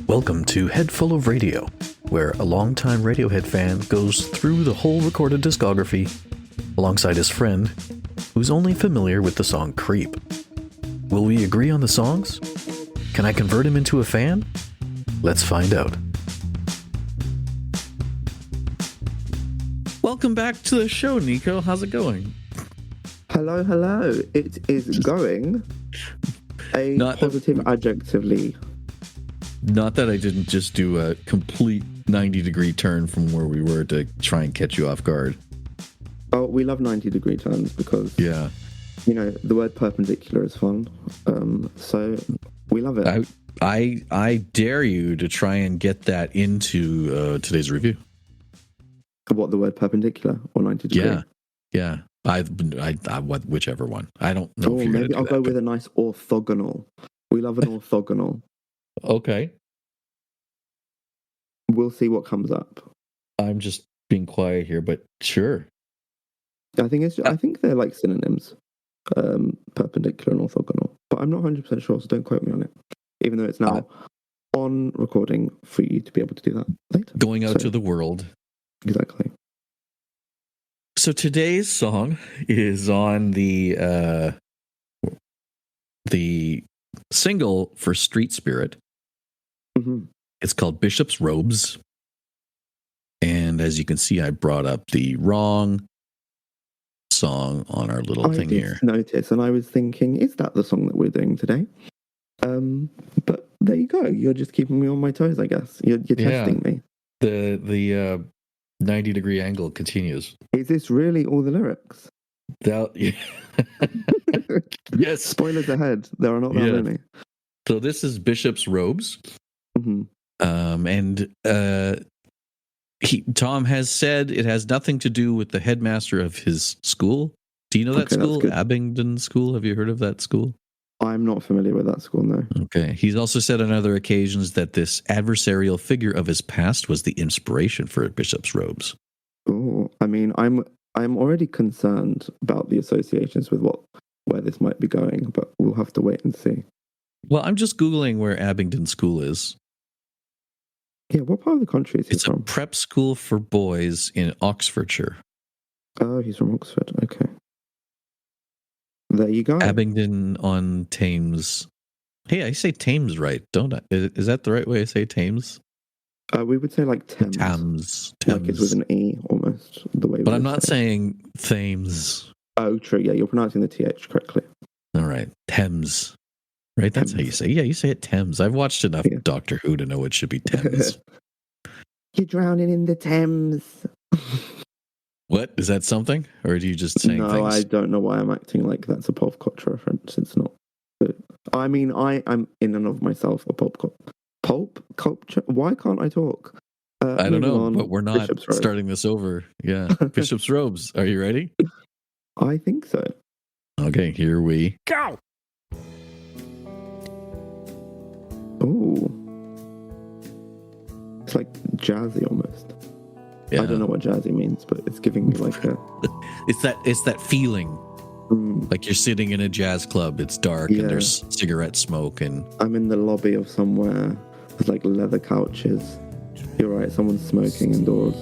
Welcome to Head Full of Radio, where a longtime Radiohead fan goes through the whole recorded discography alongside his friend, who's only familiar with the song Creep. Will we agree on the songs? Can I convert him into a fan? Let's find out. Welcome back to the show, Nico. How's it going? Hello. It is going adjectively. Not that I didn't just do a complete 90-degree turn from where we were to try and catch you off guard. Oh, we love 90-degree turns because, yeah, you know, the word perpendicular is fun. So we love it. I dare you to try and get that into today's review. What, the word perpendicular or 90 degree? Yeah. I whichever one. I don't know. Oh, if you're maybe I'll go with a nice orthogonal. We love an orthogonal. Okay. We'll see what comes up. I'm just being quiet here, but sure. I think they're like synonyms, perpendicular and orthogonal. But I'm not 100% sure, so don't quote me on it. Even though it's now on recording for you to be able to do that later. Going out to the world. Exactly. So today's song is on the single for Street Spirit. Mm-hmm. It's called Bishop's Robes. And as you can see, I brought up the wrong song on our little thing here. I did notice, and I was thinking, is that the song that we're doing today? But there you go. You're just keeping me on my toes, I guess. You're testing me. The 90-degree angle continues. Is this really all the lyrics? Yes. Spoilers ahead. There are not that many. So this is Bishop's Robes. Mm-hmm. Tom has said it has nothing to do with the headmaster of his school. Do you know that school? Abingdon School? Have you heard of that school? I'm not familiar with that school, no. Okay. He's also said on other occasions that this adversarial figure of his past was the inspiration for Bishop's Robes. Oh, I mean, I'm already concerned about the associations with where this might be going, but we'll have to wait and see. Well, I'm just Googling where Abingdon School is. Yeah, what part of the country is he from? It's a prep school for boys in Oxfordshire. Oh, he's from Oxford. Okay. There you go. Abingdon-on-Thames. Hey, I say Thames right, don't I? Is that the right way I say Thames? We would say like Thames. Thames. Like it's with an E almost. But I'm not saying Thames. Oh, true. Yeah, you're pronouncing the TH correctly. All right. Thames. Right? That's how you say it. Yeah, you say it Thames. I've watched enough Doctor Who to know it should be Thames. You're drowning in the Thames. What? Is that something? Or are you just saying things? No, I don't know why I'm acting like that's a pop culture reference. It's not. But, I mean, I'm in and of myself a pop culture. Why can't I talk? I don't know, but we're not starting this over. Yeah. Bishop's Robes. Are you ready? I think so. Okay, here we go. Oh. It's like jazzy almost. Yeah. I don't know what jazzy means, but it's giving me like a... It's that feeling. Like you're sitting in a jazz club, it's dark and there's cigarette smoke and... I'm in the lobby of somewhere. There's like leather couches. You're right, someone's smoking indoors.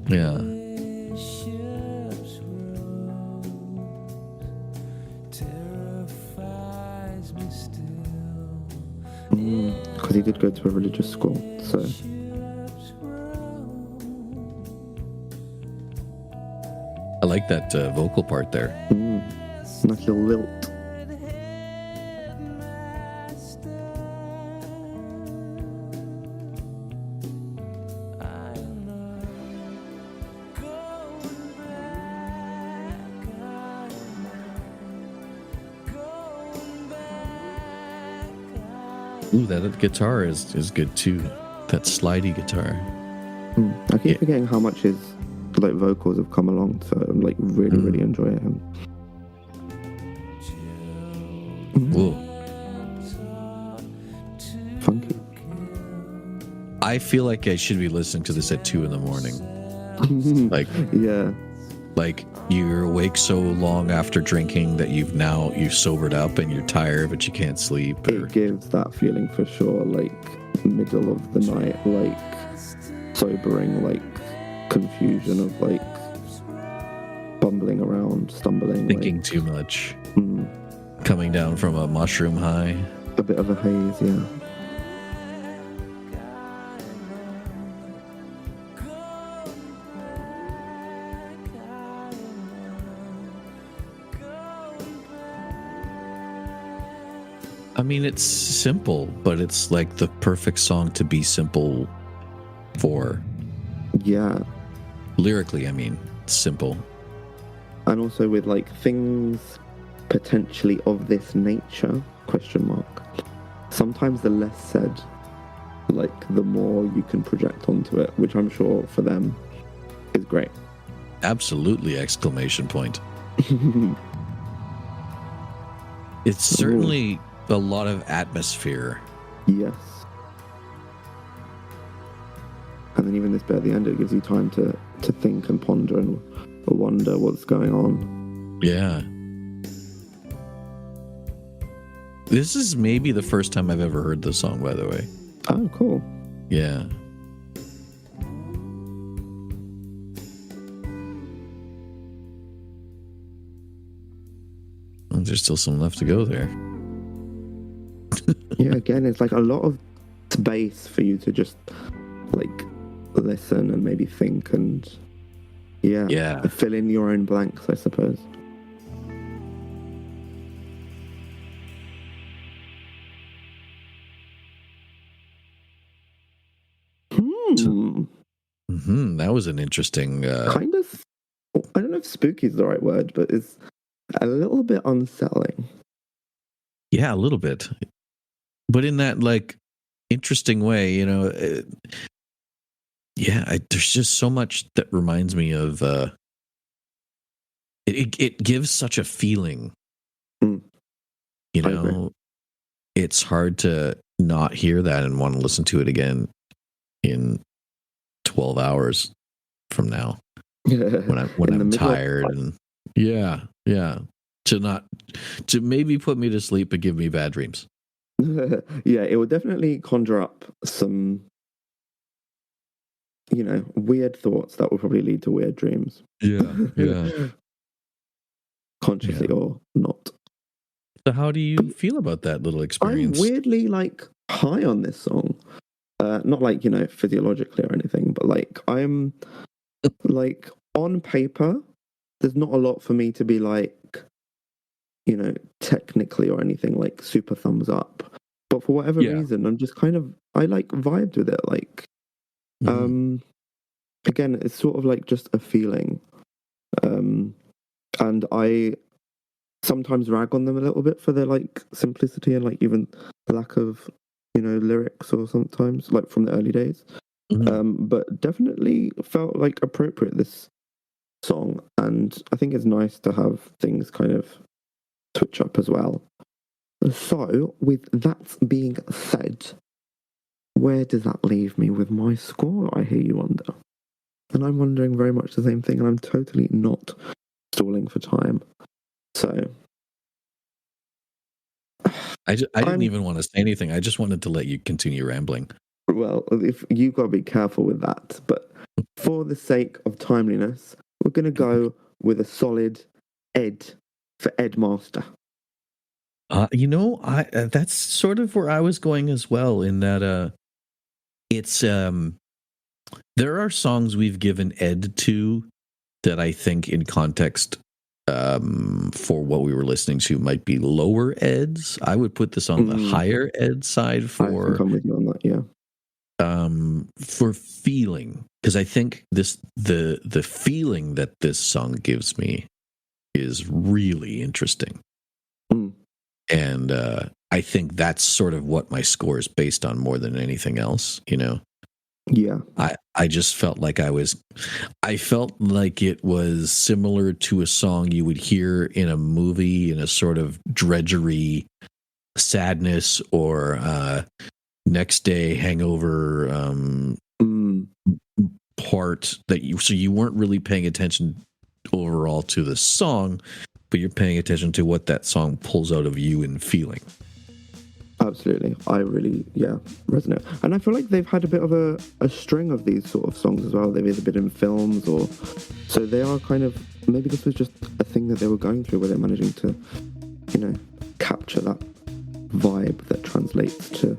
Yeah. Because he did go to a religious school, so... I like that vocal part there. Nice little lilt. Ooh, that guitar is good too. That slidey guitar. I keep forgetting how much his like vocals have come along, so I'm like really enjoying him. Ooh. Funky. I feel like I should be listening to this at 2 a.m. Like, yeah. Like you're awake so long after drinking that you've sobered up and you're tired but you can't sleep. Or... It gives that feeling for sure, like middle of the night, like sobering, like confusion of like bumbling around, stumbling, thinking like, too much, coming down from a mushroom high. A bit of a haze, yeah. I mean, it's simple, but it's like the perfect song to be simple for. Yeah. Lyrically, I mean, it's simple. And also with like things potentially of this nature, ? Sometimes the less said, like the more you can project onto it, which I'm sure for them is great. Absolutely! Exclamation point. It's certainly a lot of atmosphere. Yes. And then even this bit at the end, it gives you time to think and ponder and wonder what's going on. Yeah. This is maybe the first time I've ever heard this song, by the way. Oh, cool. Yeah. Well, there's still some left to go there. Yeah, again, it's like a lot of space for you to just like listen and maybe think and fill in your own blanks, I suppose. That was an interesting kind of, I don't know if spooky is the right word, but it's a little bit unsettling. Yeah, a little bit, but in that like interesting way, you know. There's just so much that reminds me of. It gives such a feeling. You know, it's hard to not hear that and want to listen to it again in 12 hours from now when I'm tired and to maybe put me to sleep but give me bad dreams. Yeah, it will definitely conjure up some, you know, weird thoughts that will probably lead to weird dreams. Yeah. Consciously or not. So how do you feel about that little experience? I'm weirdly like high on this song. Not like, you know, physiologically or anything, but like I'm like on paper, there's not a lot for me to be like, you know, technically or anything like super thumbs up. But for whatever reason, I'm just kind of, I like vibed with it. Like, again, it's sort of like just a feeling. And I sometimes rag on them a little bit for their like simplicity and like even lack of, you know, lyrics or sometimes like from the early days. But definitely felt like appropriate, this song. And I think it's nice to have things kind of switch up as well. So with that being said, where does that leave me with my score, I hear you wonder? And I'm wondering very much the same thing, and I'm totally not stalling for time. So I didn't even want to say anything. I just wanted to let you continue rambling. Well, if you've got to be careful with that, but for the sake of timeliness, we're going to go with a solid Ed for Ed Master. You know, that's sort of where I was going as well, in that it's there are songs we've given Ed to that I think in context for what we were listening to might be lower Eds. I would put this on the higher Ed side for. I think I'm with you on that, yeah. For feeling, because I think the feeling that this song gives me is really interesting. And I think that's sort of what my score is based on more than anything else, you know? Yeah. I just felt like I felt like it was similar to a song you would hear in a movie, in a sort of drudgery, sadness, or next day hangover part that you weren't really paying attention overall to the song, but you're paying attention to what that song pulls out of you in feeling. Absolutely. I really, resonate. And I feel like they've had a bit of a string of these sort of songs as well. They've either been in films or... So they are kind of... Maybe this was just a thing that they were going through where they're managing to, capture that vibe that translates to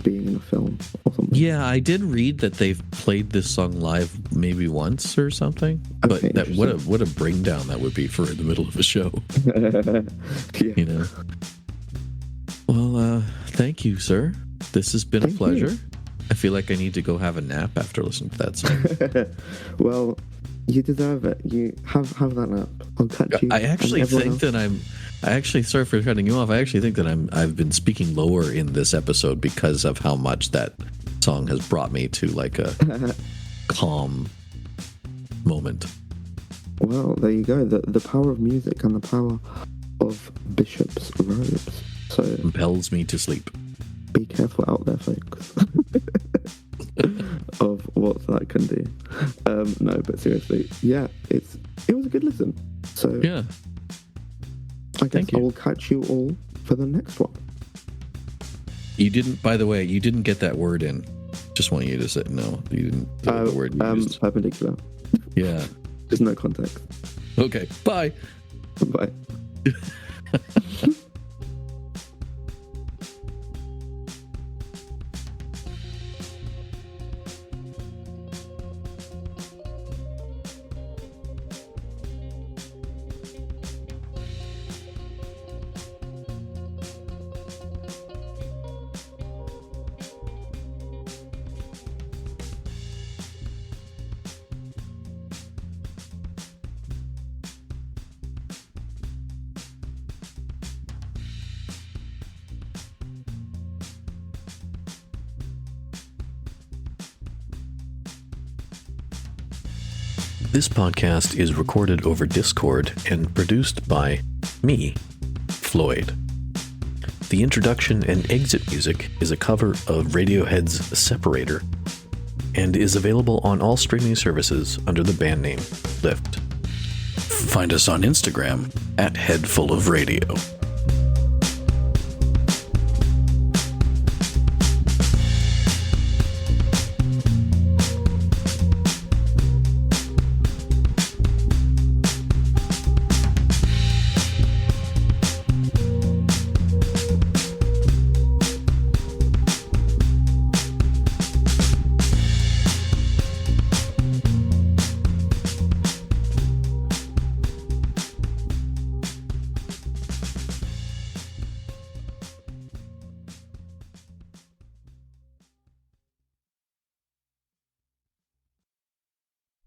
being in a film or something. Yeah, I did read that they've played this song live maybe once or something. Okay, but what a bring down that would be for in the middle of a show. Yeah. Well, thank you, sir. This has been a pleasure. You. I feel like I need to go have a nap after listening to that song. Well, you deserve it. You have that nap. I'll catch you. I actually think that sorry for cutting you off. I actually think that I've been speaking lower in this episode because of how much that song has brought me to like a calm moment. Well, there you go. The power of music and the power of Bishop's robes. So compels me to sleep. Be careful out there, folks. Of what that can do. No, but seriously, it was a good listen. So yeah, I guess I will catch you all for the next one. You didn't, by the way, you didn't get that word in. Just want you to say no. You didn't. The word you used. Perpendicular. Yeah. There's no context. Okay. Bye. Bye. This podcast is recorded over Discord and produced by me, Floyd. The introduction and exit music is a cover of Radiohead's Separator and is available on all streaming services under the band name Lift. Find us on Instagram @HeadFullOfRadio.